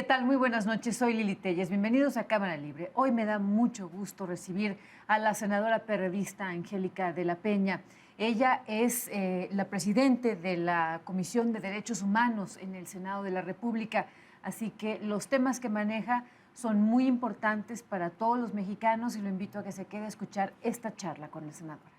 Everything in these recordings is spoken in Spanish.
¿Qué tal? Muy buenas noches, soy Lili Telles. Bienvenidos a Cámara Libre. Hoy me da mucho gusto recibir a la senadora perredista Angélica de la Peña. Ella es la presidente de la Comisión de Derechos Humanos en el Senado de la República, así que los temas que maneja son muy importantes para todos los mexicanos y lo invito a que se quede a escuchar esta charla con la senadora.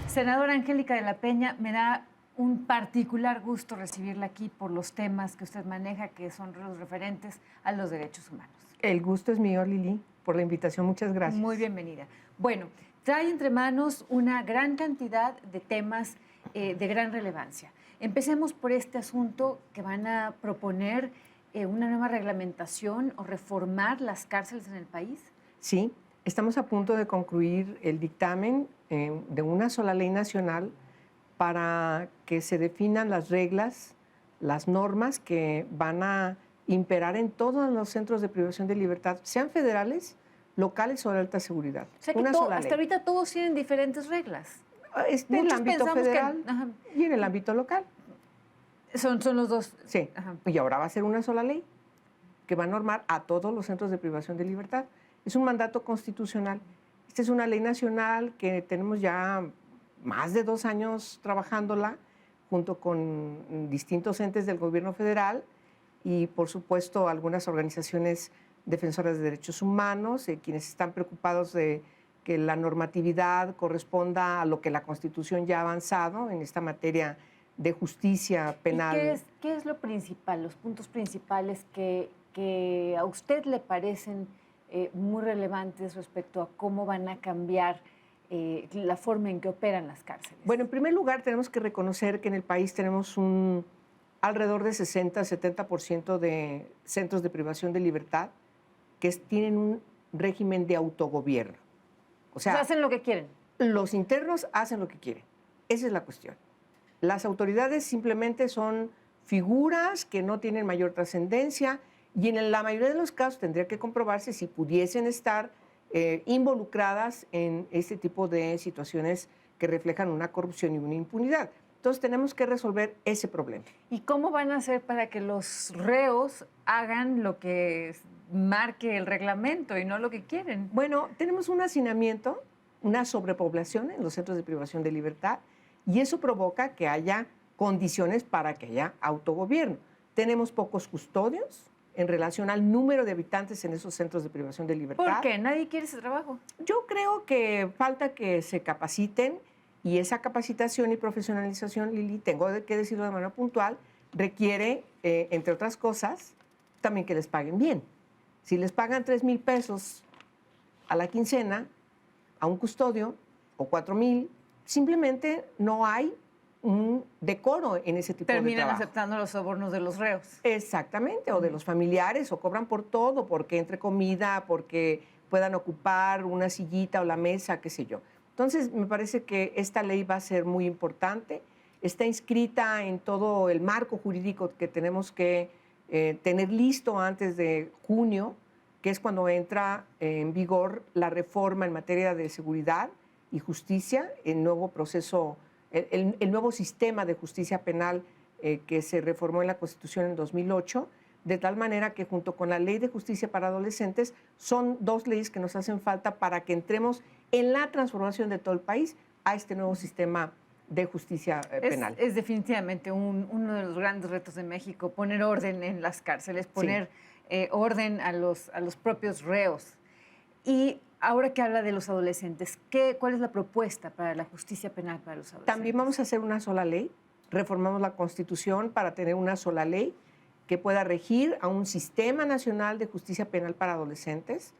Senadora Angélica de la Peña, me da un particular gusto recibirla aquí por los temas que usted maneja, que son los referentes a los derechos humanos. El gusto es mío, Lili, por la invitación. Muchas gracias. Muy bienvenida. Bueno, trae entre manos una gran cantidad de temas de gran relevancia. Empecemos por este asunto que van a proponer una nueva reglamentación o reformar las cárceles en el país. Sí, estamos a punto de concluir el dictamen de una sola ley nacional para que se definan las reglas, las normas que van a imperar en todos los centros de privación de libertad, sean federales, locales o de alta seguridad. O sea que hasta ahorita todos tienen diferentes reglas. En el ámbito federal y en el ámbito local. Son los dos. Sí, y ahora va a ser una sola ley que va a normar a todos los centros de privación de libertad. Es un mandato constitucional. Esta es una ley nacional que tenemos ya más de 2 años trabajándola junto con distintos entes del gobierno federal y, por supuesto, algunas organizaciones defensoras de derechos humanos, quienes están preocupados de que la normatividad corresponda a lo que la Constitución ya ha avanzado en esta materia de justicia penal. ¿Y qué es lo principal, los puntos principales que a usted le parecen muy relevantes respecto a cómo van a cambiar la forma en que operan las cárceles? Bueno, en primer lugar tenemos que reconocer que en el país tenemos alrededor de 60-70% de centros de privación de libertad que tienen un régimen de autogobierno. O sea, hacen lo que quieren. Los internos hacen lo que quieren. Esa es la cuestión. Las autoridades simplemente son figuras que no tienen mayor trascendencia y en la mayoría de los casos tendría que comprobarse si pudiesen estar involucradas en este tipo de situaciones que reflejan una corrupción y una impunidad. Entonces tenemos que resolver ese problema. ¿Y cómo van a hacer para que los reos hagan lo que marque el reglamento y no lo que quieren? Bueno, tenemos un hacinamiento, una sobrepoblación en los centros de privación de libertad y eso provoca que haya condiciones para que haya autogobierno. Tenemos pocos custodios en relación al número de habitantes en esos centros de privación de libertad. ¿Por qué? ¿Nadie quiere ese trabajo? Yo creo que falta que se capaciten y esa capacitación y profesionalización, Lili, tengo que decirlo de manera puntual, requiere, entre otras cosas, también que les paguen bien. Si les pagan 3,000 pesos a la quincena a un custodio o 4,000, simplemente no hay un decoro en ese tipo de trabajo. Terminan aceptando los sobornos de los reos. Exactamente, o de los familiares, o cobran por todo, porque entre comida, porque puedan ocupar una sillita o la mesa, qué sé yo. Entonces, me parece que esta ley va a ser muy importante. Está inscrita en todo el marco jurídico que tenemos que tener listo antes de junio, que es cuando entra en vigor la reforma en materia de seguridad y justicia, el nuevo proceso, el nuevo sistema de justicia penal que se reformó en la Constitución en 2008, de tal manera que junto con la Ley de Justicia para Adolescentes son 2 leyes que nos hacen falta para que entremos en la transformación de todo el país a este nuevo sistema de justicia penal. Es definitivamente uno de los grandes retos de México, poner orden en las cárceles, poner orden a los propios reos. Y ahora que habla de los adolescentes, ¿cuál es la propuesta para la justicia penal para los adolescentes? También vamos a hacer una sola ley. Reformamos la Constitución para tener una sola ley que pueda regir a un sistema nacional de justicia penal para adolescentes.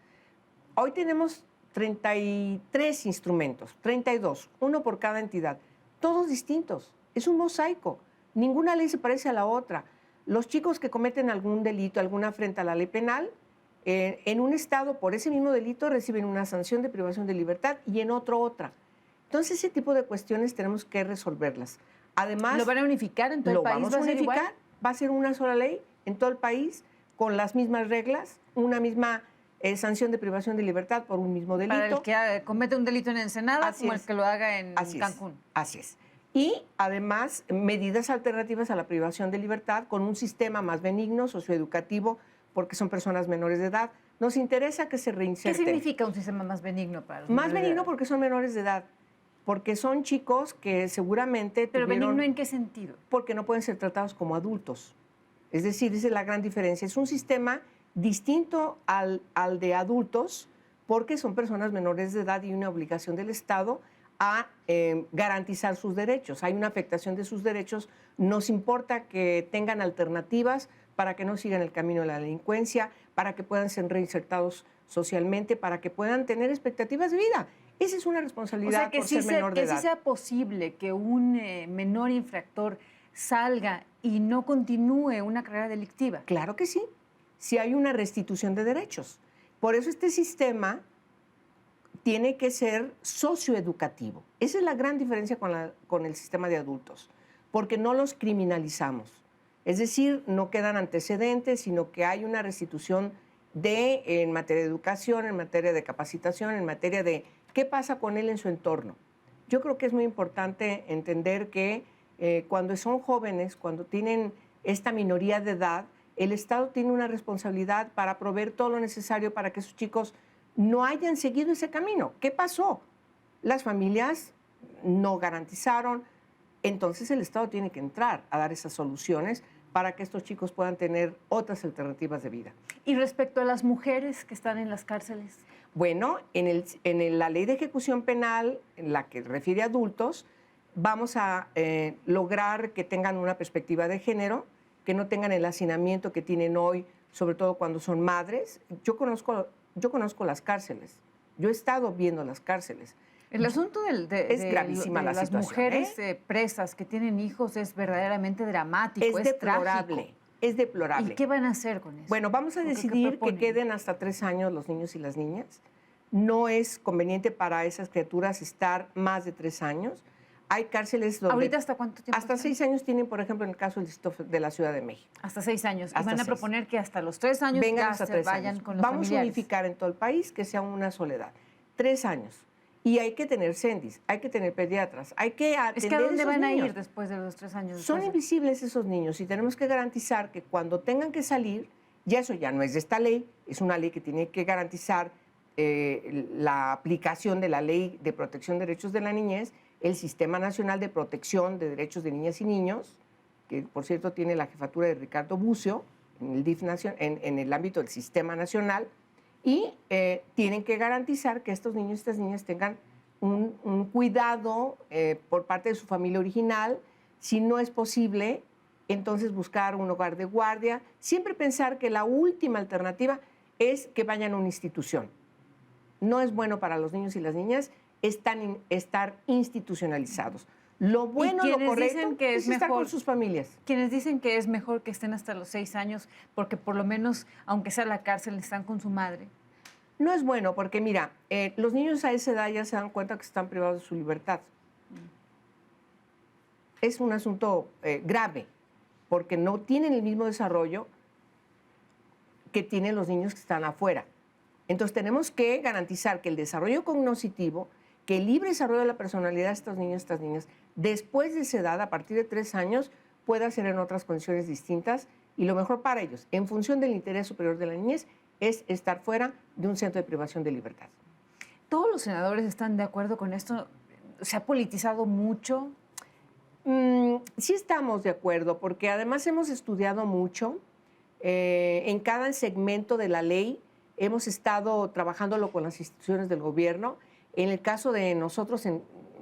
Hoy tenemos 33 instrumentos, 32, uno por cada entidad, todos distintos. Es un mosaico. Ninguna ley se parece a la otra. Los chicos que cometen algún delito, alguna afrenta a la ley penal, en un estado por ese mismo delito reciben una sanción de privación de libertad y en otro otra. Entonces, ese tipo de cuestiones tenemos que resolverlas. Además, ¿lo van a unificar en todo el país? Lo vamos a unificar, va a ser una sola ley en todo el país, con las mismas reglas, una misma sanción de privación de libertad por un mismo delito. Para el que comete un delito en Ensenada, Así como es. el que lo haga en Así Cancún. Así es. Y además, medidas alternativas a la privación de libertad con un sistema más benigno, socioeducativo, porque son personas menores de edad. Nos interesa que se ¿Qué reinserten. significa un sistema más benigno para los Más menores de benigno edad? porque son menores de edad, porque son chicos que seguramente ¿Pero tuvieron... benigno en qué sentido? Porque no pueden ser tratados como adultos. Es decir, esa es la gran diferencia. Es un sistema distinto al de adultos porque son personas menores de edad y una obligación del Estado a garantizar sus derechos. Hay una afectación de sus derechos. Nos importa que tengan alternativas para que no sigan el camino de la delincuencia, para que puedan ser reinsertados socialmente, para que puedan tener expectativas de vida. Esa es una responsabilidad por ser menor de edad. Que sí sea posible que un menor infractor salga y no continúe una carrera delictiva. Claro que sí, si hay una restitución de derechos. Por eso este sistema tiene que ser socioeducativo. Esa es la gran diferencia con el sistema de adultos, porque no los criminalizamos. Es decir, no quedan antecedentes, sino que hay una restitución en materia de educación, en materia de capacitación, en materia de qué pasa con él en su entorno. Yo creo que es muy importante entender que cuando son jóvenes, cuando tienen esta minoría de edad, el Estado tiene una responsabilidad para proveer todo lo necesario para que esos chicos no hayan seguido ese camino. ¿Qué pasó? Las familias no garantizaron, entonces el Estado tiene que entrar a dar esas soluciones para que estos chicos puedan tener otras alternativas de vida. ¿Y respecto a las mujeres que están en las cárceles? Bueno, la ley de ejecución penal, en la que refiere a adultos, vamos a lograr que tengan una perspectiva de género, que no tengan el hacinamiento que tienen hoy, sobre todo cuando son madres. Yo conozco las cárceles, yo he estado viendo las cárceles. El asunto es gravísima la las situación, mujeres presas que tienen hijos es verdaderamente dramático, es deplorable. trágico. Es deplorable. ¿Y qué van a hacer con eso? Bueno, vamos a decidir que queden hasta 3 años los niños y las niñas. No es conveniente para esas criaturas estar más de 3 años. Hay cárceles donde... ¿Ahorita hasta cuánto tiempo? Hasta 6 años tienen, por ejemplo, en el caso del distrito de la Ciudad de México. Hasta 6 años. Hasta y van a 6. proponer que hasta los 3 años vengan ya hasta se 3 vayan años. con los Vamos familiares. a unificar en todo el país que sea una soledad. 3 años. Y hay que tener CENDIs, hay que tener pediatras, hay que atender Es que ¿a dónde esos van a niños. ir después de los 3 años? Son invisibles esos niños y tenemos que garantizar que cuando tengan que salir, ya eso ya no es de esta ley, es una ley que tiene que garantizar la aplicación de la Ley de Protección de Derechos de la Niñez, el Sistema Nacional de Protección de Derechos de Niñas y Niños, que por cierto tiene la jefatura de Ricardo Bucio en el DIF en el ámbito del Sistema Nacional, y tienen que garantizar que estos niños y estas niñas tengan un cuidado por parte de su familia original. Si no es posible, entonces buscar un hogar de guardia. Siempre pensar que la última alternativa es que vayan a una institución. No es bueno para los niños y las niñas estar institucionalizados. Lo bueno, lo correcto que es estar con sus familias. Quienes dicen que es mejor que estén hasta los 6 años porque por lo menos, aunque sea la cárcel, están con su madre. No es bueno porque, mira, los niños a esa edad ya se dan cuenta que están privados de su libertad. Es un asunto grave porque no tienen el mismo desarrollo que tienen los niños que están afuera. Entonces tenemos que garantizar que el desarrollo cognoscitivo, que el libre desarrollo de la personalidad de estos niños y estas niñas, después de esa edad, a partir de 3 años, pueda ser en otras condiciones distintas y lo mejor para ellos, en función del interés superior de la niñez, es estar fuera de un centro de privación de libertad. ¿Todos los senadores están de acuerdo con esto? ¿Se ha politizado mucho? Sí estamos de acuerdo, porque además hemos estudiado mucho. En cada segmento de la ley hemos estado trabajándolo con las instituciones del gobierno. En el caso de nosotros,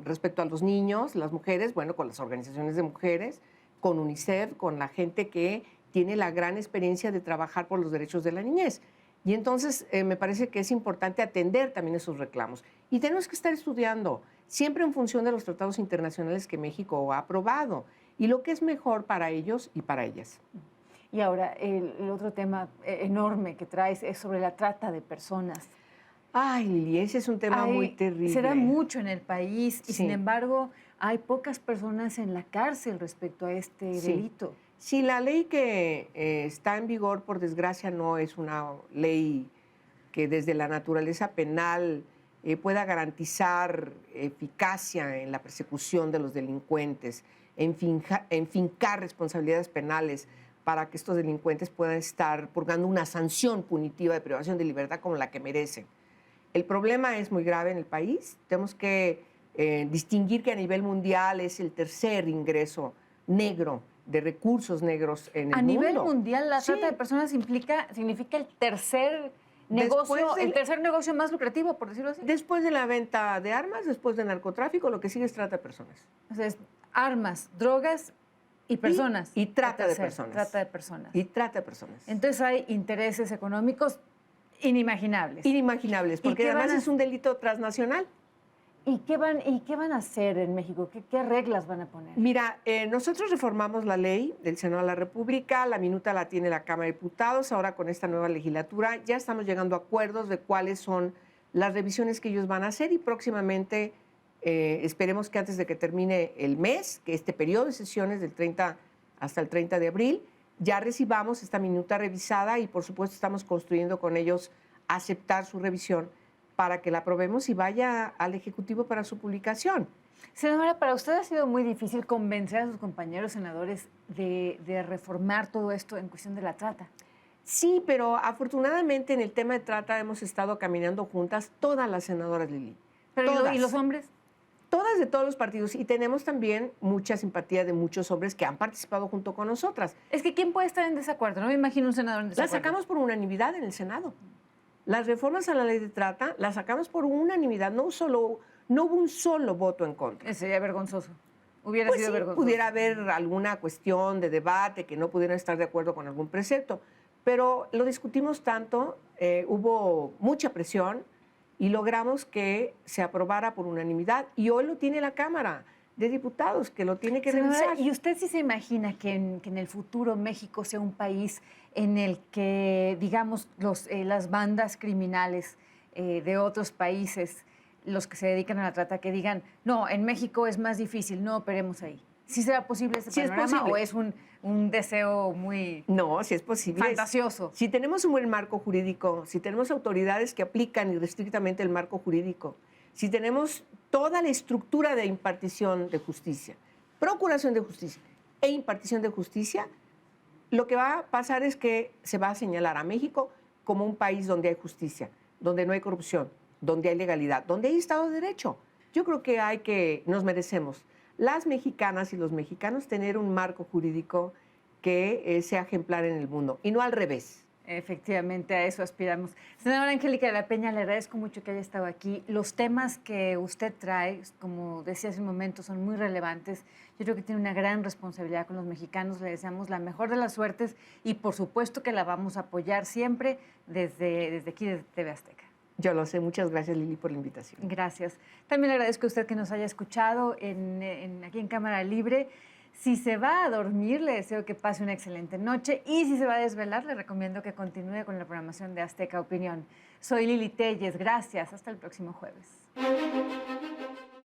respecto a los niños, las mujeres, bueno, con las organizaciones de mujeres, con UNICEF, con la gente que tiene la gran experiencia de trabajar por los derechos de la niñez. Y entonces me parece que es importante atender también esos reclamos. Y tenemos que estar estudiando, siempre en función de los tratados internacionales que México ha aprobado, y lo que es mejor para ellos y para ellas. Y ahora, el otro tema enorme que traes es sobre la trata de personas. Ay, Lili, ese es un tema muy terrible. Se da mucho en el país y, Sí. sin embargo, hay pocas personas en la cárcel respecto a este Sí. delito. Sí, la ley que está en vigor, por desgracia, no es una ley que desde la naturaleza penal pueda garantizar eficacia en la persecución de los delincuentes, enfincar responsabilidades penales para que estos delincuentes puedan estar purgando una sanción punitiva de privación de libertad como la que merecen. El problema es muy grave en el país. Tenemos que distinguir que a nivel mundial es el tercer ingreso negro de recursos negros en el mundo. A nivel mundial, la Sí. trata de personas significa el tercer negocio, el tercer negocio más lucrativo, por decirlo así. Después de la venta de armas, después del narcotráfico, lo que sigue es trata de personas. O sea, es armas, drogas y personas. Y trata de El tercer, personas. Trata de personas. Y trata de personas. Entonces hay intereses económicos inimaginables. Inimaginables, porque qué además van a- es un delito transnacional. ¿Y qué van a hacer en México? ¿Qué reglas van a poner? Mira, nosotros reformamos la ley del Senado de la República, la minuta la tiene la Cámara de Diputados, ahora con esta nueva legislatura ya estamos llegando a acuerdos de cuáles son las revisiones que ellos van a hacer y próximamente esperemos que antes de que termine el mes, que este periodo de sesiones del 30 hasta el 30 de abril, ya recibamos esta minuta revisada y por supuesto estamos construyendo con ellos aceptar su revisión para que la aprobemos y vaya al Ejecutivo para su publicación. Senadora, para usted ha sido muy difícil convencer a sus compañeros senadores de reformar todo esto en cuestión de la trata. Sí, pero afortunadamente en el tema de trata hemos estado caminando juntas todas las senadoras, Lili. Pero Todas. ¿y los hombres? Todas de todos los partidos y tenemos también mucha simpatía de muchos hombres que han participado junto con nosotras. Es que ¿quién puede estar en desacuerdo? No me imagino un senador en Las desacuerdo. sacamos por unanimidad en el Senado. Las reformas a la ley de trata las sacamos por unanimidad, no hubo un solo voto en contra. Sería vergonzoso. Hubiera Pues sido sí, vergonzoso. pudiera haber alguna cuestión de debate, que no pudieran estar de acuerdo con algún precepto, pero lo discutimos tanto, hubo mucha presión y logramos que se aprobara por unanimidad y hoy lo tiene la Cámara de Diputados, que lo tiene que Senadora, revisar. ¿y usted sí se imagina que en el futuro México sea un país en el que, digamos, las bandas criminales de otros países, los que se dedican a la trata, que digan, no, en México es más difícil, no operemos ahí? ¿Sí será posible ese Sí es panorama posible. o es un deseo muy No, si es posible. fantasioso? Si tenemos un buen marco jurídico, si tenemos autoridades que aplican irrestrictamente el marco jurídico, si tenemos toda la estructura de impartición de justicia, procuración de justicia e impartición de justicia, lo que va a pasar es que se va a señalar a México como un país donde hay justicia, donde no hay corrupción, donde hay legalidad, donde hay Estado de Derecho. Yo creo que nos merecemos, las mexicanas y los mexicanos, tener un marco jurídico que sea ejemplar en el mundo y no al revés. Efectivamente, a eso aspiramos. Senadora Angélica de la Peña, le agradezco mucho que haya estado aquí. Los temas que usted trae, como decía hace un momento, son muy relevantes. Yo creo que tiene una gran responsabilidad con los mexicanos. Le deseamos la mejor de las suertes y, por supuesto, que la vamos a apoyar siempre desde aquí, desde TV Azteca. Yo lo sé. Muchas gracias, Lili, por la invitación. Gracias. También le agradezco a usted que nos haya escuchado aquí en Cámara Libre. Si se va a dormir, le deseo que pase una excelente noche y si se va a desvelar, le recomiendo que continúe con la programación de Azteca Opinión. Soy Lili Telles, gracias, hasta el próximo jueves.